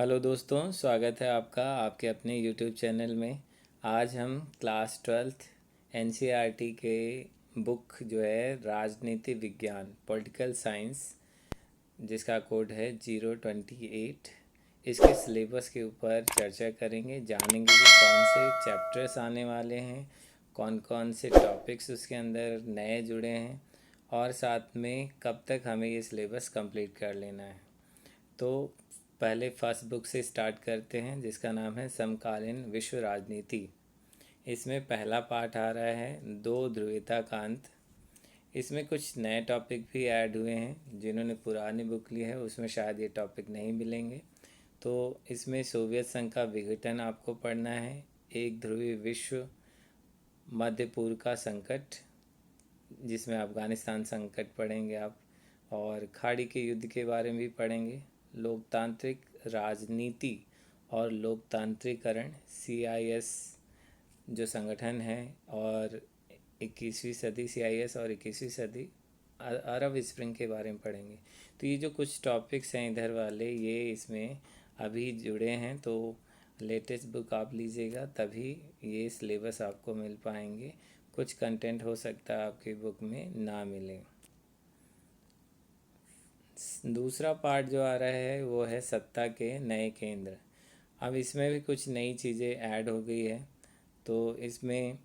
Hello दोस्तों, स्वागत है आपका आपके अपने यूट्यूब चैनल में। आज हम क्लास 12th एनसीईआरटी के बुक जो है राजनीति विज्ञान पॉलिटिकल साइंस, जिसका कोड है 028, इसके सिलेबस के ऊपर चर्चा करेंगे। जानेंगे कि कौन से चैप्टर्स आने वाले हैं, कौन कौन से टॉपिक्स उसके अंदर नए जुड़े हैं और साथ में कब तक हमें ये सिलेबस कंप्लीट कर लेना है। तो पहले फर्स्ट बुक से स्टार्ट करते हैं, जिसका नाम है समकालीन विश्व राजनीति। इसमें पहला पार्ट आ रहा है दो ध्रुवीयता का अंत। इसमें कुछ नए टॉपिक भी ऐड हुए हैं। जिन्होंने पुरानी बुक ली है उसमें शायद ये टॉपिक नहीं मिलेंगे। तो इसमें सोवियत संघ का विघटन आपको पढ़ना है, एक ध्रुवीय विश्व, मध्य पूर्व का संकट, जिसमें अफ़गानिस्तान संकट पढ़ेंगे आप, और खाड़ी के युद्ध के बारे में भी पढ़ेंगे, लोकतांत्रिक राजनीति और लोकतांत्रिकरण CIS जो संगठन है, और 21वीं सदी CIS और 21वीं सदी अरब स्प्रिंग के बारे में पढ़ेंगे। तो ये जो कुछ टॉपिक्स हैं इधर वाले, ये इसमें अभी जुड़े हैं। तो लेटेस्ट बुक आप लीजिएगा तभी ये सिलेबस आपको मिल पाएंगे। कुछ कंटेंट हो सकता है आपकी बुक में ना मिले। दूसरा पार्ट जो आ रहा है वो है सत्ता के नए केंद्र। अब इसमें भी कुछ नई चीज़ें ऐड हो गई है। तो इसमें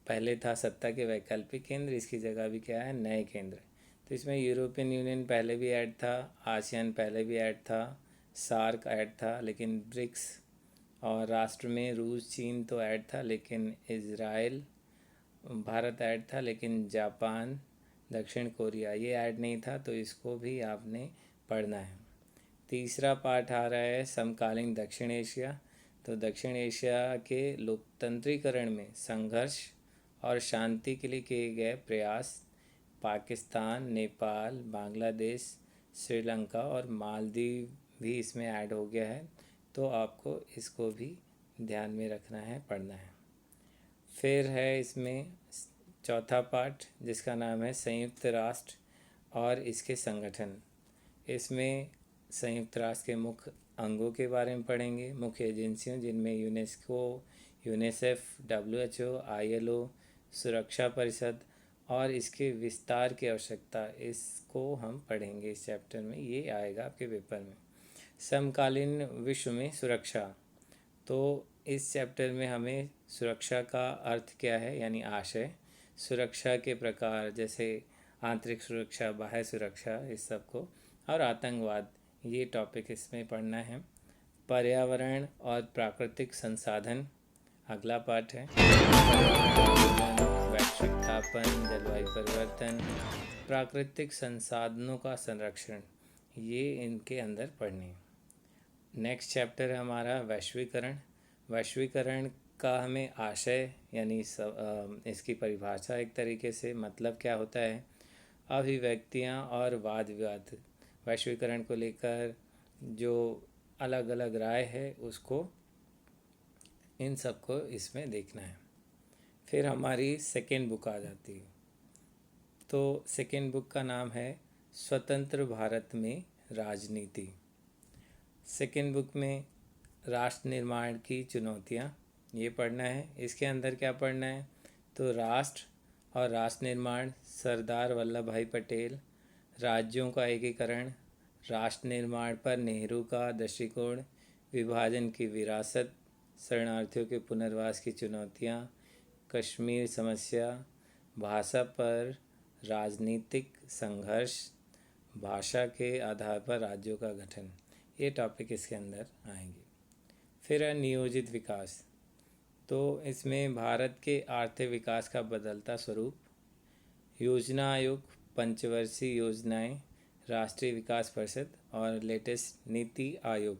पहले था सत्ता के वैकल्पिक केंद्र, इसकी जगह भी क्या है, नए केंद्र। तो इसमें यूरोपियन यूनियन पहले भी ऐड था, आसियान पहले भी ऐड था, सार्क ऐड था, लेकिन ब्रिक्स और राष्ट्र में रूस चीन तो ऐड था, लेकिन इज़राइल भारत ऐड था, लेकिन जापान दक्षिण कोरिया ये ऐड नहीं था। तो इसको भी आपने पढ़ना है। तीसरा पार्ट आ रहा है समकालीन दक्षिण एशिया। तो दक्षिण एशिया के लोकतंत्रीकरण में संघर्ष और शांति के लिए किए गए प्रयास, पाकिस्तान, नेपाल, बांग्लादेश, श्रीलंका और मालदीव भी इसमें ऐड हो गया है। तो आपको इसको भी ध्यान में रखना है, पढ़ना है। फिर है इसमें चौथा पार्ट, जिसका नाम है संयुक्त राष्ट्र और इसके संगठन। इसमें संयुक्त राष्ट्र के मुख्य अंगों के बारे में पढ़ेंगे, मुख्य एजेंसियों जिनमें यूनेस्को, यूनिसेफ, WHO, ILO, सुरक्षा परिषद और इसके विस्तार की आवश्यकता, इसको हम पढ़ेंगे इस चैप्टर में। ये आएगा आपके पेपर में। समकालीन विश्व में सुरक्षा, तो इस चैप्टर में हमें सुरक्षा का अर्थ क्या है यानी आशय, सुरक्षा के प्रकार जैसे आंतरिक सुरक्षा, बाह्य सुरक्षा, इस सब को, और आतंकवाद, ये टॉपिक इसमें पढ़ना है। पर्यावरण और प्राकृतिक संसाधन अगला पार्ट है। वैश्विक तापन, जलवायु परिवर्तन, प्राकृतिक संसाधनों का संरक्षण, ये इनके अंदर पढ़ने हैं। नेक्स्ट चैप्टर है हमारा वैश्वीकरण। वैश्वीकरण का हमें आशय यानी इसकी परिभाषा, एक तरीके से मतलब क्या होता है, अभिव्यक्तियाँ और वाद विवाद, वैश्वीकरण को लेकर जो अलग अलग राय है उसको, इन सबको इसमें देखना है। फिर हमारी सेकेंड बुक आ जाती है। तो सेकेंड बुक का नाम है स्वतंत्र भारत में राजनीति। सेकेंड बुक में राष्ट्र निर्माण की चुनौतियाँ, ये पढ़ना है। इसके अंदर क्या पढ़ना है, तो राष्ट्र और राष्ट्र निर्माण, सरदार वल्लभ भाई पटेल, राज्यों का एकीकरण, राष्ट्र निर्माण पर नेहरू का दृष्टिकोण, विभाजन की विरासत, शरणार्थियों के पुनर्वास की चुनौतियाँ, कश्मीर समस्या, भाषा पर राजनीतिक संघर्ष, भाषा के आधार पर राज्यों का गठन, ये टॉपिक इसके अंदर आएंगे। फिर है नियोजित विकास। तो इसमें भारत के आर्थिक विकास का बदलता स्वरूप, योजना आयोग, पंचवर्षीय योजनाएं, राष्ट्रीय विकास परिषद और लेटेस्ट नीति आयोग,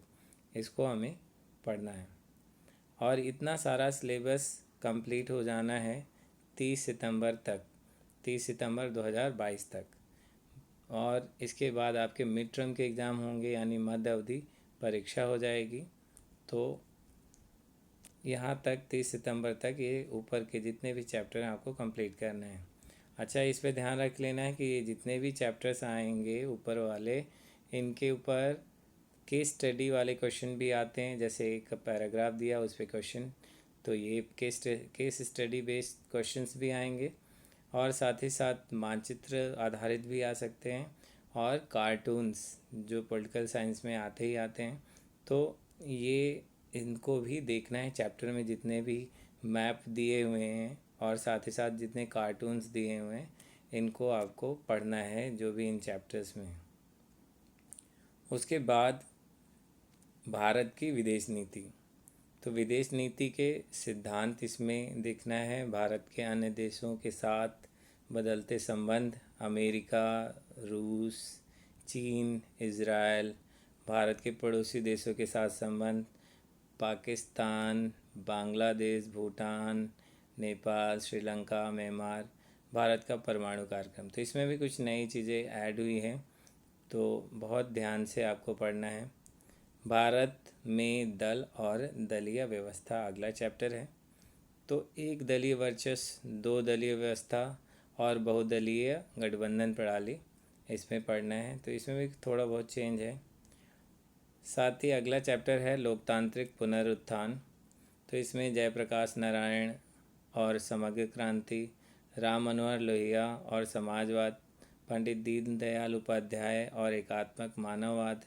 इसको हमें पढ़ना है। और इतना सारा सिलेबस कंप्लीट हो जाना है 30 सितंबर तक, 30 सितंबर 2022 तक। और इसके बाद आपके मिड टर्म के एग्ज़ाम होंगे यानी मध्य अवधि परीक्षा हो जाएगी। तो यहाँ तक 30 सितंबर तक ये ऊपर के जितने भी चैप्टर हैं आपको कंप्लीट करना है। अच्छा, इस पे ध्यान रख लेना है कि ये जितने भी चैप्टर्स आएंगे ऊपर वाले, इनके ऊपर केस स्टडी वाले क्वेश्चन भी आते हैं, जैसे एक पैराग्राफ दिया उस पर क्वेश्चन, तो ये केस स्टडी बेस्ड क्वेश्चंस भी आएंगे। और साथ ही साथ मानचित्र आधारित भी आ सकते हैं, और कार्टून्स जो पॉलिटिकल साइंस में आते ही आते हैं, तो ये इनको भी देखना है। चैप्टर में जितने भी मैप दिए हुए हैं और साथ ही साथ जितने कार्टून्स दिए हुए हैं, इनको आपको पढ़ना है, जो भी इन चैप्टर्स में। उसके बाद भारत की विदेश नीति, तो विदेश नीति के सिद्धांत इसमें देखना है। भारत के अन्य देशों के साथ बदलते संबंध, अमेरिका, रूस, चीन, इज़राइल, भारत के पड़ोसी देशों के साथ संबंध, पाकिस्तान, बांग्लादेश, भूटान, नेपाल, श्रीलंका, म्यांमार, भारत का परमाणु कार्यक्रम। तो इसमें भी कुछ नई चीज़ें ऐड हुई हैं, तो बहुत ध्यान से आपको पढ़ना है। भारत में दल और दलीय व्यवस्था अगला चैप्टर है। तो एक दलीय वर्चस्व, दो दलीय व्यवस्था और बहुदलीय गठबंधन प्रणाली, इसमें पढ़ना है। तो इसमें भी थोड़ा बहुत चेंज है। साथ ही अगला चैप्टर है लोकतांत्रिक पुनरुत्थान। तो इसमें जयप्रकाश नारायण और समग्र क्रांति, राम मनोहर लोहिया और समाजवाद, पंडित दीनदयाल उपाध्याय और एकात्मक मानववाद,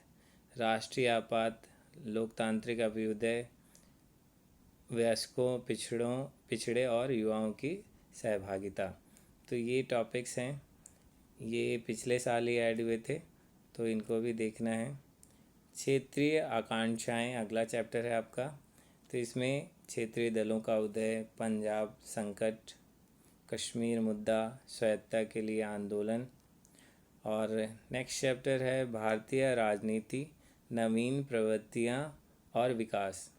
राष्ट्रीय आपात, लोकतांत्रिक अभ्युदय, वयस्कों, पिछड़े और युवाओं की सहभागिता। तो ये टॉपिक्स हैं, ये पिछले साल ही ऐड हुए थे, तो इनको भी देखना है। क्षेत्रीय आकांक्षाएं अगला चैप्टर है आपका। तो इसमें क्षेत्रीय दलों का उदय, पंजाब संकट, कश्मीर मुद्दा, स्वायत्तता के लिए आंदोलन। और नेक्स्ट चैप्टर है भारतीय राजनीति, नवीन प्रवृत्तियां और विकास।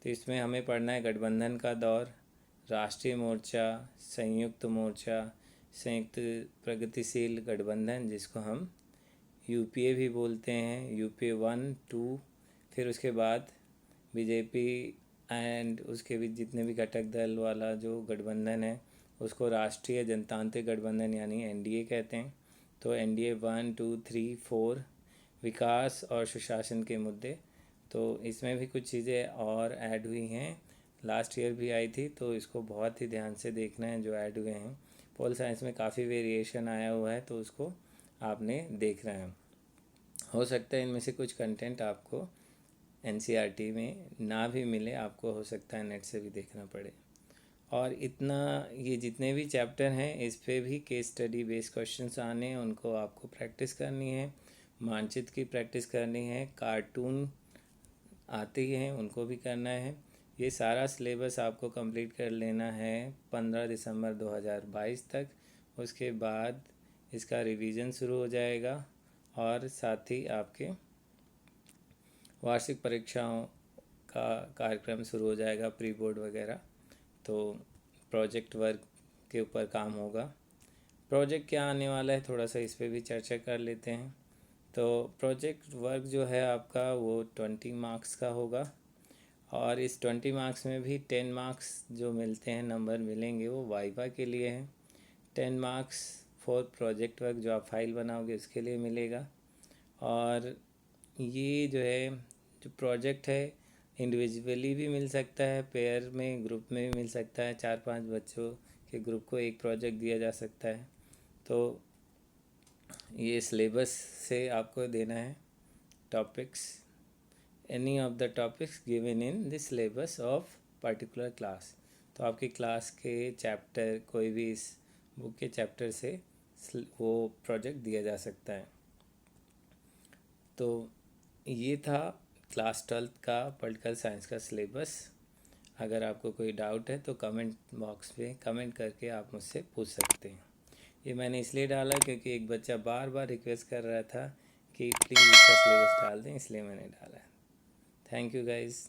तो इसमें हमें पढ़ना है गठबंधन का दौर, राष्ट्रीय मोर्चा, संयुक्त मोर्चा, संयुक्त प्रगतिशील गठबंधन, जिसको हम यूपीए भी बोलते हैं, यूपीए 1, 2, फिर उसके बाद बीजेपी एंड उसके भी जितने भी घटक दल वाला जो गठबंधन है, उसको राष्ट्रीय जनतांत्रिक गठबंधन यानी एनडीए कहते हैं। तो एनडीए 1, 2, 3, 4, विकास और सुशासन के मुद्दे। तो इसमें भी कुछ चीज़ें और ऐड हुई हैं, लास्ट ईयर भी आई थी, तो इसको बहुत ही ध्यान से देखना है जो ऐड हुए हैं। पोल साइंस में काफ़ी वेरिएशन आया हुआ है, तो उसको आपने देखना है। हो सकता है इनमें से कुछ कंटेंट आपको एनसीईआरटी में ना भी मिले, आपको हो सकता है नेट से भी देखना पड़े। और इतना, ये जितने भी चैप्टर हैं इस पे भी केस स्टडी बेस्ड क्वेश्चंस आने हैं, उनको आपको प्रैक्टिस करनी है। मानचित्र की प्रैक्टिस करनी है, कार्टून आते ही हैं उनको भी करना है। ये सारा सिलेबस आपको कंप्लीट कर लेना है 15 दिसंबर 2022 तक। उसके बाद इसका रिवीजन शुरू हो जाएगा, और साथ ही आपके वार्षिक परीक्षाओं का कार्यक्रम शुरू हो जाएगा, प्री बोर्ड वगैरह। तो प्रोजेक्ट वर्क के ऊपर काम होगा। प्रोजेक्ट क्या आने वाला है, थोड़ा सा इस पर भी चर्चा कर लेते हैं। तो प्रोजेक्ट वर्क जो है आपका वो 20 मार्क्स का होगा, और इस 20 मार्क्स में भी 10 मार्क्स जो मिलते हैं, नंबर मिलेंगे, वो वाइवा के लिए हैं। 10 मार्क्स फॉर प्रोजेक्ट वर्क जो आप फाइल बनाओगे उसके लिए मिलेगा। और ये जो है, जो प्रोजेक्ट है, इंडिविजुअली भी मिल सकता है, पेयर में, ग्रुप में भी मिल सकता है। 4-5 बच्चों के ग्रुप को एक प्रोजेक्ट दिया जा सकता है। तो ये सिलेबस से आपको देना है topics, any of the topics given in the syllabus of particular class. तो आपकी क्लास के चैप्टर, कोई भी इस बुक के चैप्टर से वो प्रोजेक्ट दिया जा सकता है। तो ये था क्लास 12th का पॉलिटिकल साइंस का सिलेबस। अगर आपको कोई डाउट है तो कमेंट बॉक्स में कमेंट करके आप मुझसे पूछ सकते हैं। ये मैंने इसलिए डाला क्योंकि एक बच्चा बार बार रिक्वेस्ट कर रहा था कि प्लीज़ इसका सिलेबस डाल दें, इसलिए मैंने डाला है। Thank you guys.